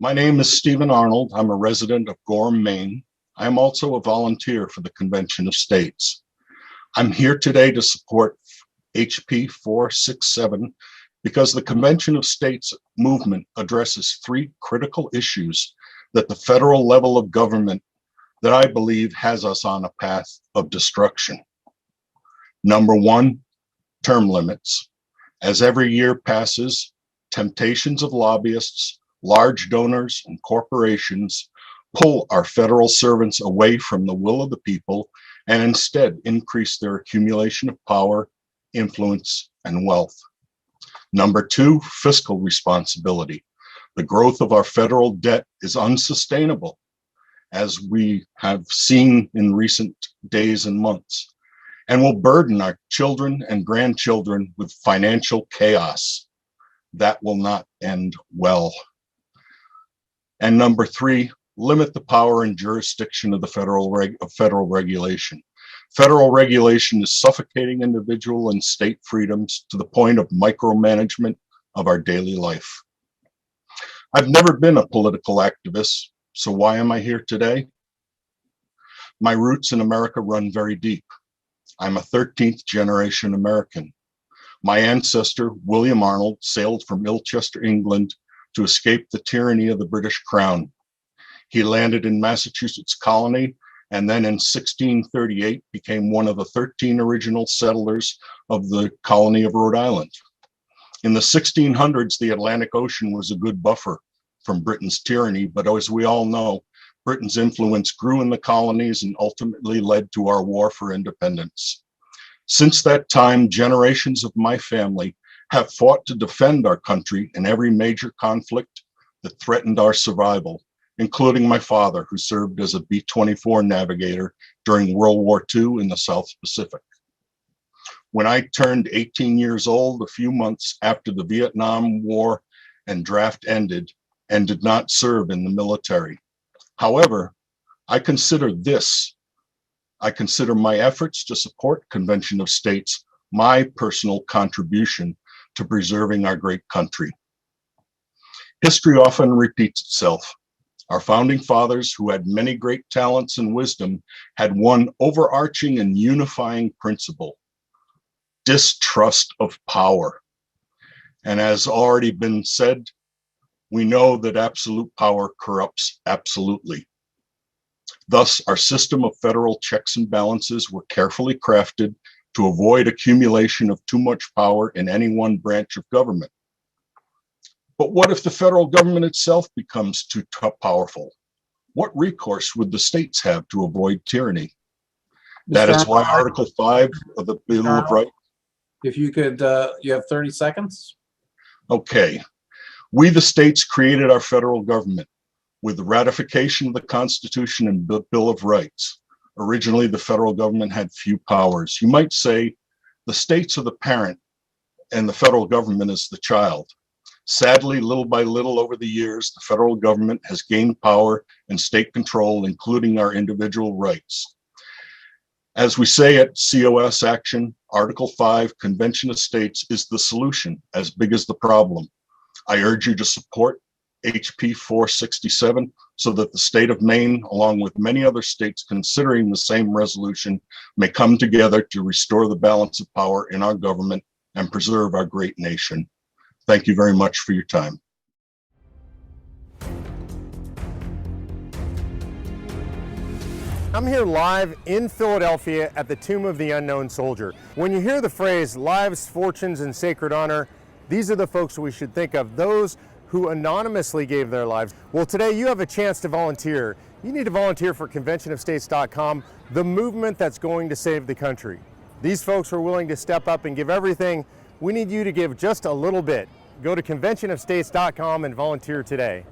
My name is Stephen Arnold. I'm a resident of Gorham, Maine. I am also a volunteer for the Convention of States. I'm here today to support HB 467 because the Convention of States movement addresses three critical issues that the federal level of government that I believe has us on a path of destruction. Number one, term limits. As every year passes, temptations of lobbyists, large donors, and corporations pull our federal servants away from the will of the people and instead increase their accumulation of power, influence, and wealth. Number two, fiscal responsibility. The growth of our federal debt is unsustainable, as we have seen in recent days and months, and will burden our children and grandchildren with financial chaos. That will not end well. And number three, limit the power and jurisdiction of the federal regulation. Federal regulation is suffocating individual and state freedoms to the point of micromanagement of our daily life. I've never been a political activist, so why am I here today? My roots in America run very deep. I'm a 13th generation American. My ancestor, William Arnold, sailed from Ilchester, England, to escape the tyranny of the British Crown. He landed in Massachusetts colony and then in 1638 became one of the 13 original settlers of the colony of Rhode Island. In the 1600s, the Atlantic Ocean was a good buffer from Britain's tyranny, but as we all know, Britain's influence grew in the colonies and ultimately led to our war for independence. Since that time, generations of my family have fought to defend our country in every major conflict that threatened our survival, including my father, who served as a B-24 navigator during World War II in the South Pacific. When I turned 18 years old, a few months after the Vietnam War and draft ended, and did not serve in the military. However, I consider my efforts to support Convention of States my personal contribution to preserving our great country. History often repeats itself. Our founding fathers, who had many great talents and wisdom, had one overarching and unifying principle: distrust of power. And as already been said, we know that absolute power corrupts absolutely. Thus, our system of federal checks and balances were carefully crafted to avoid accumulation of too much power in any one branch of government. But what if the federal government itself becomes too powerful? What recourse would the states have to avoid tyranny? That is why Article 5 of the Bill of Rights. If you could, you have 30 seconds. Okay. We, the states, created our federal government with the ratification of the Constitution and Bill of Rights. Originally, the federal government had few powers. You might say the states are the parent and the federal government is the child. Sadly, little by little over the years, the federal government has gained power and state control, including our individual rights. As we say at COS Action, Article 5, Convention of States is the solution as big as the problem. I urge you to support HB 467 so that the state of Maine, along with many other states considering the same resolution, may come together to restore the balance of power in our government and preserve our great nation. Thank you very much for your time. I'm here live in Philadelphia at the Tomb of the Unknown Soldier. When you hear the phrase lives, fortunes, and sacred honor, these are the folks we should think of, those who anonymously gave their lives. Well, today you have a chance to volunteer. You need to volunteer for conventionofstates.com, the movement that's going to save the country. These folks are willing to step up and give everything. We need you to give just a little bit. Go to conventionofstates.com and volunteer today.